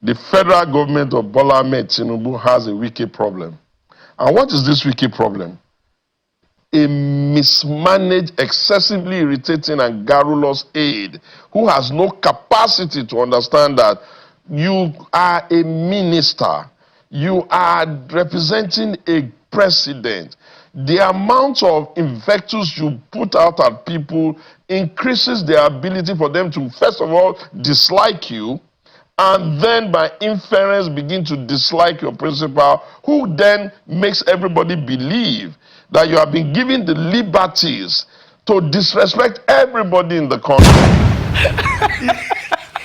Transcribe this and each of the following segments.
The federal government of Bola Ahmed Tinubu has a wicked problem. And what is this wicked problem? A mismanaged, excessively irritating and garrulous aide who has no capacity to understand that you are a minister, you are representing a president. The amount of invectives you put out at people increases their ability for them to, first of all, dislike you, and then by inference begin to dislike your principal, who then makes everybody believe that you have been given the liberties to disrespect everybody in the country.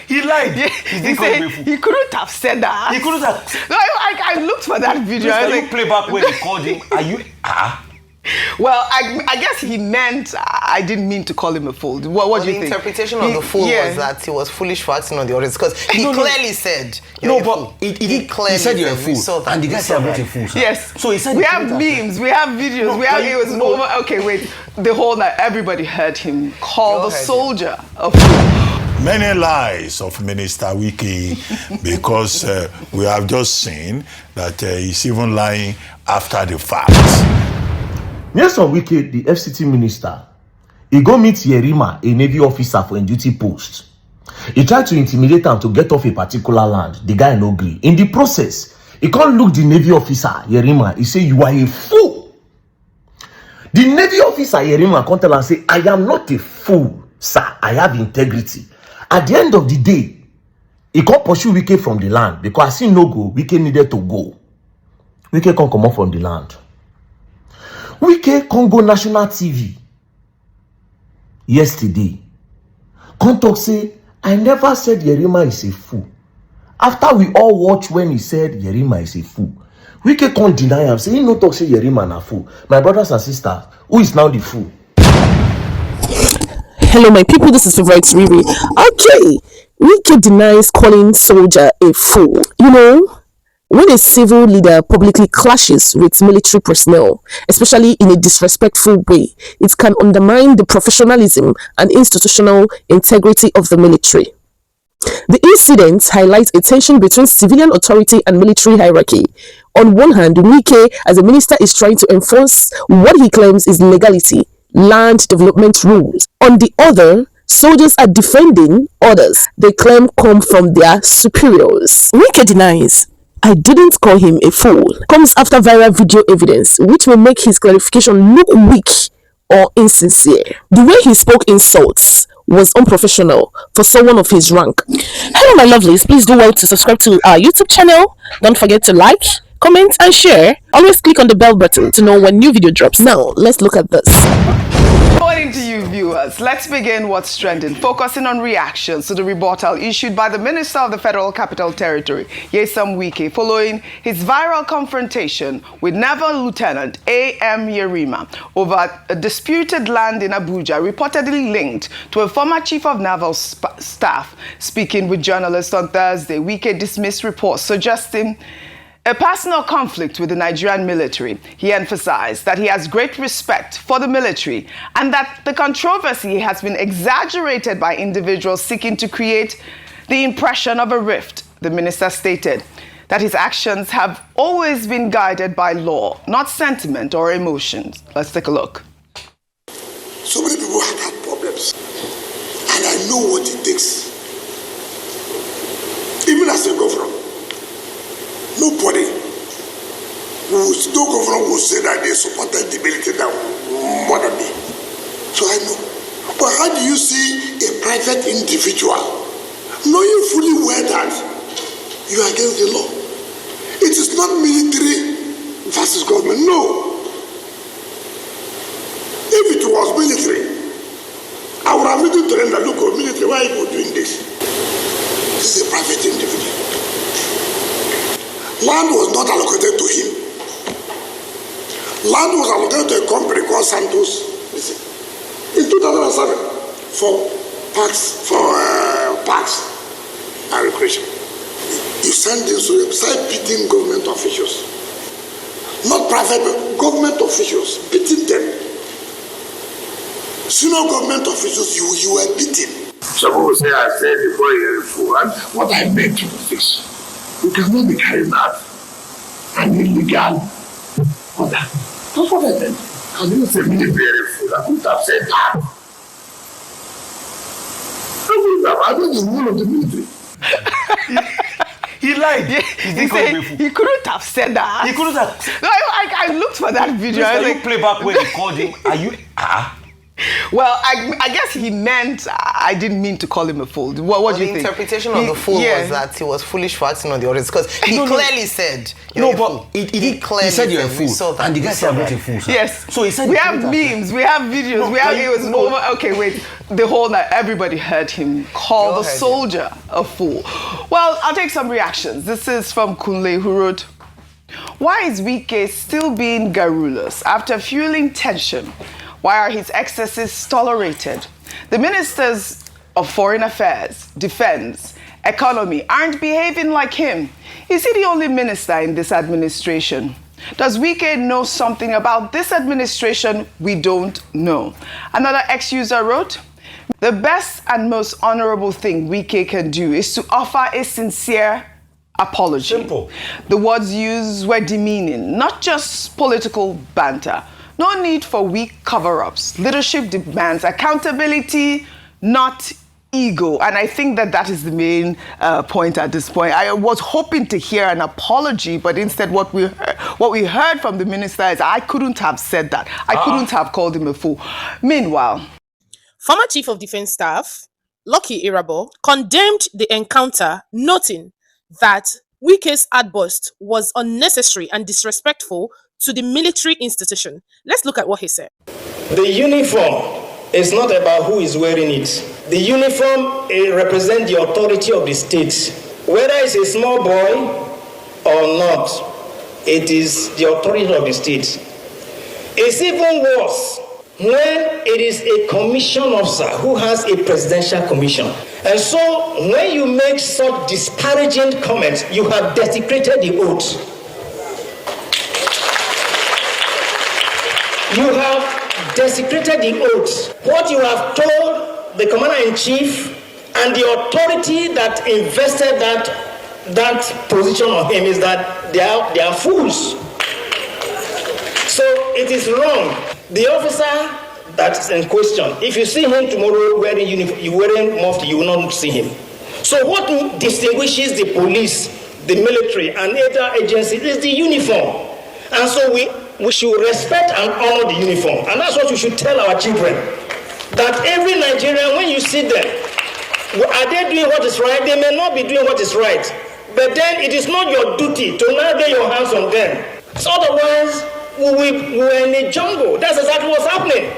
He lied. Yeah, he couldn't have said that. He couldn't have. No, I looked for that video. Can you play back when he called him? Are you? Well, I guess he meant, I didn't mean to call him a fool. What do you think? The interpretation of the fool was that he was foolish for acting on the audience, because he clearly said, he said you're a fool. And the guy said, I'm not a fool, sir. Yes. So he said, we have memes, we have videos, it was over. Okay, wait. The whole night, everybody heard him call the soldier a fool. Many lies of Minister Wike, because we have just seen that he's even lying after the fact. Yes, on Wike, the FCT minister, he go meet Yerima, a Navy officer for a duty post. He tried to intimidate him to get off a particular land. The guy no agree. In the process, he can't look the Navy officer, Yerima. He say, you are a fool. The Navy officer, Yerima, can't tell and say, I am not a fool, sir. I have integrity. At the end of the day, he can't pursue Wike from the land because as he no go, Wike needed to go. Wike can't come up from the land. Wike Congo National TV yesterday come talk say, I never said Yerima is a fool. After we all watch when he said Yerima is a fool, Wike can't deny him, say he no talk say Yerima na fool. My brothers and sisters, who is now the fool? Hello my people, this is Favorite Riri. Okay, Wike denies calling soldier a fool. You know, when a civil leader publicly clashes with military personnel, especially in a disrespectful way, it can undermine the professionalism and institutional integrity of the military. The incident highlights a tension between civilian authority and military hierarchy. On one hand, Wike, as a minister, is trying to enforce what he claims is legality, land development rules. On the other, soldiers are defending orders they claim come from their superiors. Wike denies, I didn't call him a fool, comes after viral video evidence which may make his clarification look weak or insincere. The way he spoke insults was unprofessional for someone of his rank. Hello my lovelies, please do well to subscribe to our YouTube channel. Don't forget to like, comment and share. Always click on the bell button to know when new video drops. Now let's look at this. According to you viewers, let's begin what's trending, focusing on reactions to the rebuttal issued by the Minister of the Federal Capital Territory, Nyesom Wike, following his viral confrontation with Naval Lieutenant A.M. Yerima over a disputed land in Abuja, reportedly linked to a former Chief of Naval Staff. Speaking with journalists on Thursday, Wike dismissed reports suggesting a personal conflict with the Nigerian military. He emphasized that he has great respect for the military and that the controversy has been exaggerated by individuals seeking to create the impression of a rift. The minister stated that his actions have always been guided by law, not sentiment or emotions. Let's take a look. So many people have had problems, and I know what it takes. Even as a governor, nobody no governor will say that they supported the military that more than me. So I know. But how do you see a private individual knowing fully well that you are against the law? It is not military versus government. No. If it was military, I would have written to them that, look, military, why are you doing this? This is a private individual. Land was not allocated to him. Land was allocated to a company called Santos. Listen, in 2007 for parks and recreation. You send them so they start beating government officials, not private, but government officials, beating them. Senior government officials, you were beating. Some people say I said before you're a fool, and what I meant to fix. You cannot be carrying out an illegal order. That's what I said. I didn't say me very full. I couldn't have said that. I don't know the rule of the military. He lied. Yeah, he couldn't have said that. He couldn't have. No, I looked for that video. Can you play back when he called him? Are you? Well, I guess he meant I didn't mean to call him a fool. What do you think? The interpretation of the fool was that he was foolish for acting on the orders because he clearly said you're a fool. He said you're a fool, and the guy said I'm not a fool. Sir. Yes. So he said we have memes, we have videos, it was over. Okay, wait. The whole night, everybody heard him call the soldier a fool. Well, I'll take some reactions. This is from Kunle, who wrote, "Why is Wike still being garrulous after fueling tension? Why are his excesses tolerated? The ministers of Foreign Affairs, Defense, Economy aren't behaving like him. Is he the only minister in this administration? Does Wike know something about this administration we don't know?" Another ex-user wrote, "The best and most honorable thing Wike can do is to offer a sincere apology." Simple. The words used were demeaning, not just political banter. No need for weak cover-ups. Leadership demands accountability, not ego. And I think that is the main point at this point. I was hoping to hear an apology, but instead what we heard from the minister is, I couldn't have said that. I couldn't have called him a fool. Meanwhile, former Chief of Defense Staff, Lucky Irabo, condemned the encounter, noting that Wike's outburst was unnecessary and disrespectful to the military institution. Let's look at what he said. The uniform is not about who is wearing it. The uniform represents the authority of the state. Whether it's a small boy or not, it is the authority of the state. It's even worse when it is a commission officer who has a presidential commission. And so when you make such disparaging comments, you have desecrated the oath. You have desecrated the oath. What you have told the commander-in-chief and the authority that invested that position on him is that they are fools. So it is wrong. The officer that's in question, if you see him tomorrow wearing uniform, wearing mufti, you will not see him. So what distinguishes the police, the military, and other agencies is the uniform. And so we should respect and honor the uniform. And that's what we should tell our children. That every Nigerian, when you see them, are they doing what is right? They may not be doing what is right. But then it is not your duty to now lay your hands on them. So otherwise, we're in a jungle. That's exactly what's happening.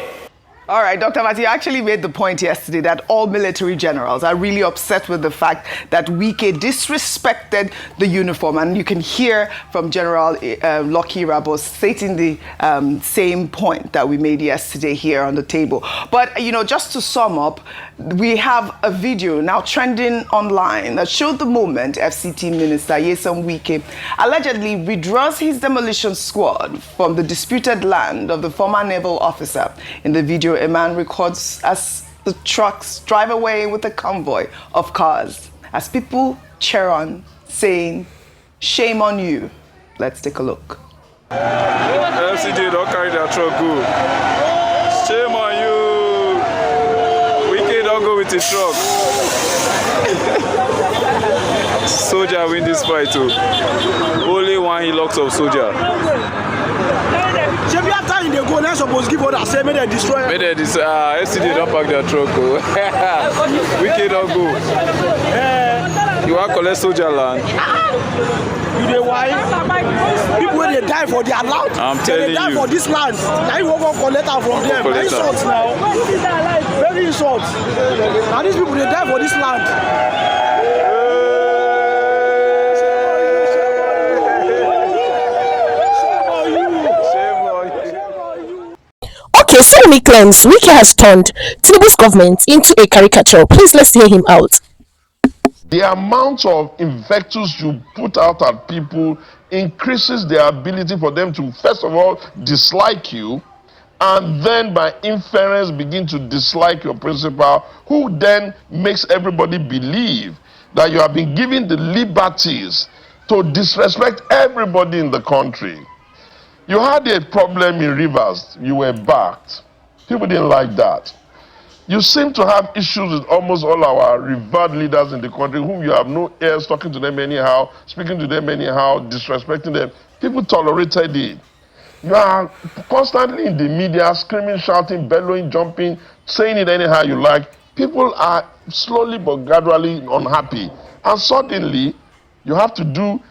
All right, Dr. Mati, you actually made the point yesterday that all military generals are really upset with the fact that Wike disrespected the uniform. And you can hear from General Lucky Irabo stating the same point that we made yesterday here on the table. But, you know, just to sum up, we have a video now trending online that showed the moment FCT Minister Nyesom Wike allegedly withdraws his demolition squad from the disputed land of the former naval officer. In the video, a man records as the trucks drive away with a convoy of cars as people cheer on, saying, "Shame on you." Let's take a look. FCT don't carry their truck go. Shame on you. Wike don't go with the truck. Soldier win this fight too. Only one he locks up soldier. Every time they go, they're supposed to give orders, say, may they destroy. May they destroy. FCT don't pack their truck. Wike don't go. You want to collect soldier land? You know why? People when they die for their land. I'm telling you. They die for this land. Now you won't go collect her from them. Very insult now. Very insult. Now these people they die for this land. Okay, so many claims. Wike has turned Tinubu's government into a caricature. Please, let's hear him out. The amount of invectives you put out at people increases their ability for them to, first of all, dislike you, and then by inference begin to dislike your principal, who then makes everybody believe that you have been given the liberties to disrespect everybody in the country. You had a problem in Rivers, you were backed. People didn't like that. You seem to have issues with almost all our revered leaders in the country whom you have no ears talking to them anyhow, speaking to them anyhow, disrespecting them. People tolerated it. You are constantly in the media, screaming, shouting, bellowing, jumping, saying it anyhow you like. People are slowly but gradually unhappy. And suddenly, you have to do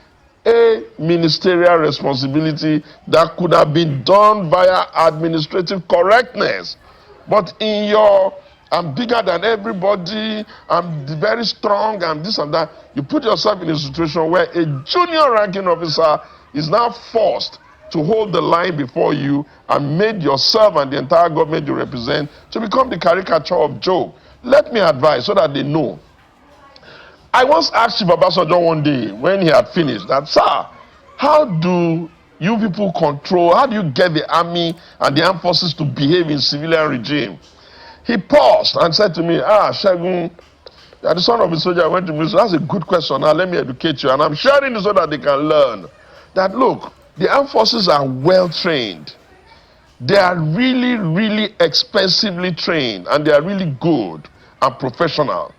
a ministerial responsibility that could have been done via administrative correctness. But in your, I'm bigger than everybody, I'm very strong, and this and that, you put yourself in a situation where a junior ranking officer is now forced to hold the line before you and made yourself and the entire government you represent to become the caricature of joke. Let me advise so that they know. I once asked Chief Obasanjo one day when he had finished that, sir, how do you people control, how do you get the army and the armed forces to behave in civilian regime? He paused and said to me, Shegun, you are the son of a soldier, I went to ministry. That's a good question. Now let me educate you. And I'm sharing it so that they can learn that, look, the armed forces are well trained. They are really, really expensively trained, and they are really good and professional.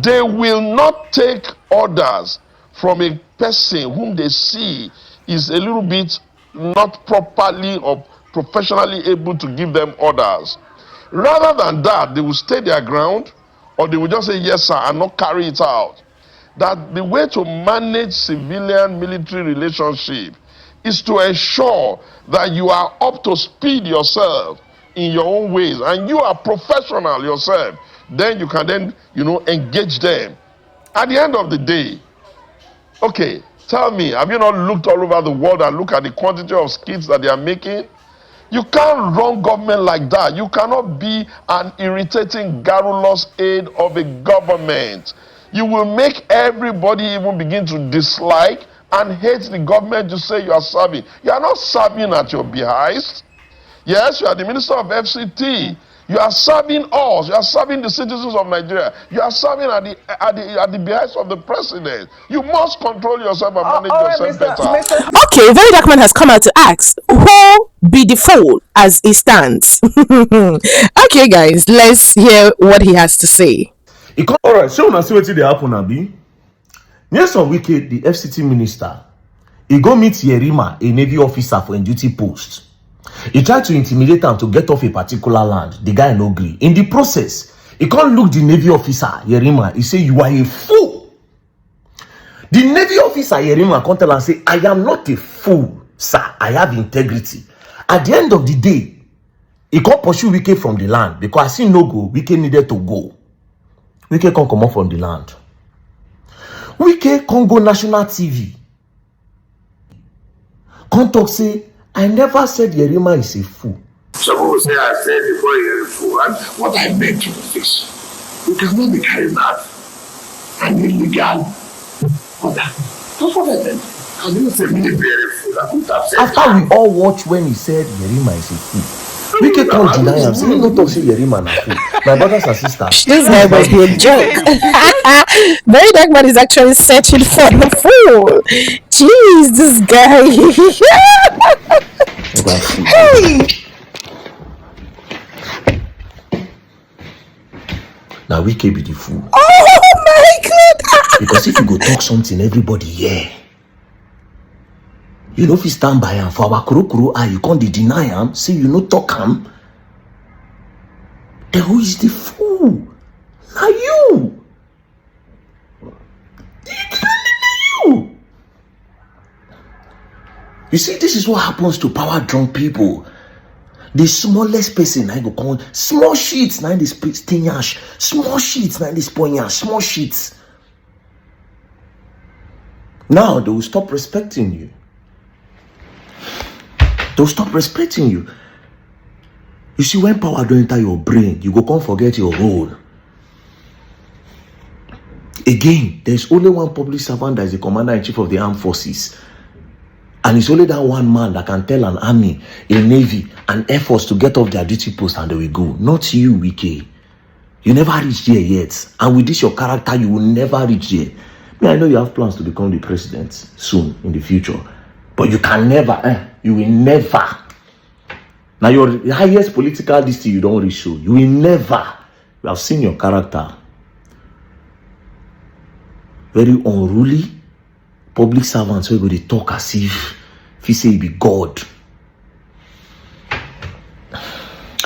They will not take orders from a person whom they see is a little bit not properly or professionally able to give them orders. Rather than that, they will stay their ground, or they will just say yes sir and not carry it out. That the way to manage civilian-military relationship is to ensure that you are up to speed yourself in your own ways and you are professional yourself. Then you can then, engage them. At the end of the day, okay, tell me, have you not looked all over the world and look at the quantity of skits that they are making? You can't run government like that. You cannot be an irritating, garrulous aide of a government. You will make everybody even begin to dislike and hate the government you say you are serving. You are not serving at your behest. Yes, you are the minister of FCT. You are serving us. You are serving the citizens of Nigeria. You are serving at the behest of the president. You must control yourself and manage yourself better. Okay, Very Dark Man has come out to ask, who be the fool as he stands? Okay, guys, let's hear what he has to say. Alright, so now see what they happen, Abi. Yes, on Wike, the FCT minister, he go meet Yerima, a Navy officer for a duty post. He tried to intimidate him to get off a particular land. The guy no agree. In the process, he can't look the Navy officer, Yerima. He say, you are a fool. The Navy officer, Yerima, come tell and say, I am not a fool, sir. I have integrity. At the end of the day, he can't pursue Wike from the land because I see no go. Wike needed to go. Wike can't come up from the land. Wike can't go national TV. Can't talk say, I never said Yerima is a fool. Some people say I said before you're a fool, and what I beg you is this. You cannot be carrying out an illegal order. That's what I meant. I didn't say me be a fool. I could have said after we all watch when he said Yerima is a fool. We can't deny him. Say, no talk say Yerima na fool. My brothers and sisters. This guy must be a joke. Very Dark Man is actually searching for the fool. Jeez, this guy. Hey. Now we can be the fool. Oh my God. Because if you go talk something, everybody yeah. You know if you stand by him for our kuro you can't deny him. Say you no talk him. Then who is the fool? Now you. You see, this is what happens to power drunk people. The smallest person I go call small sheets now this yash. Small sheets now this point small sheets. Now they will stop respecting you. They'll stop respecting you. You see, when power don't enter your brain, you go can't forget your role. Again, there's only one public servant that is the commander-in-chief of the armed forces. And it's only that one man that can tell an army, a navy, an air force to get off their duty post and they will go. Not you, Wike. You never reached there yet. And with this your character, you will never reach there. I know you have plans to become the president soon in the future, but you can never, you will never. Now your highest political destiny you don't reach show. You will never. We have seen your character. Very unruly. Public servants where they talk as if he say he be God.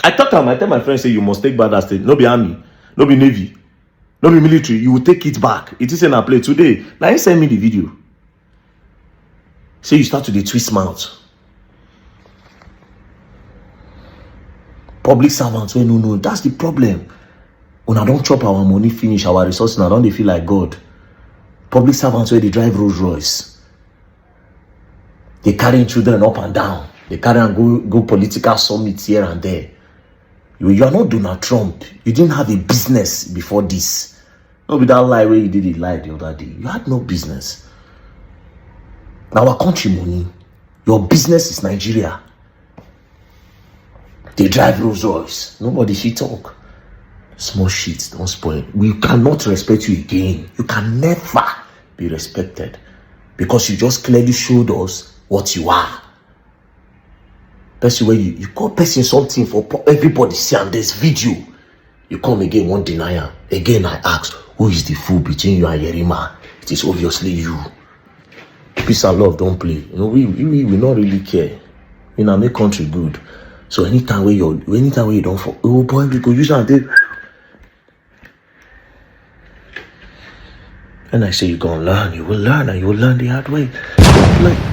I tell my friends say you must take back that state. No be army, no be navy, no be military. You will take it back. It is in a play today. Now you send me the video. Say you start to the twist mouth. Public servants wey no. That's the problem. When I don't chop our money, finish our resources, I don't feel like God. Public servants where they drive Rolls Royce. They carrying children up and down. They carry and go political summits here and there. You are not Donald Trump. You didn't have a business before this. Not with that lie where you did it lie the other day. You had no business. Now our country money. Your business is Nigeria. They drive Rolls Royce. Nobody should talk. Small shit, don't spoil. We cannot respect you again. You can never be respected because you just clearly showed us what you are. Person where you call person something for everybody see on this video. You come again, one denier. Again, I ask, who is the fool between you and Yerima? It is obviously you. Peace and love don't play. You know, we not really care. You know, make country good. So anytime where you don't fall, oh boy, we go use that. And I say you're gonna learn, you will learn, and you will learn the hard way. Like,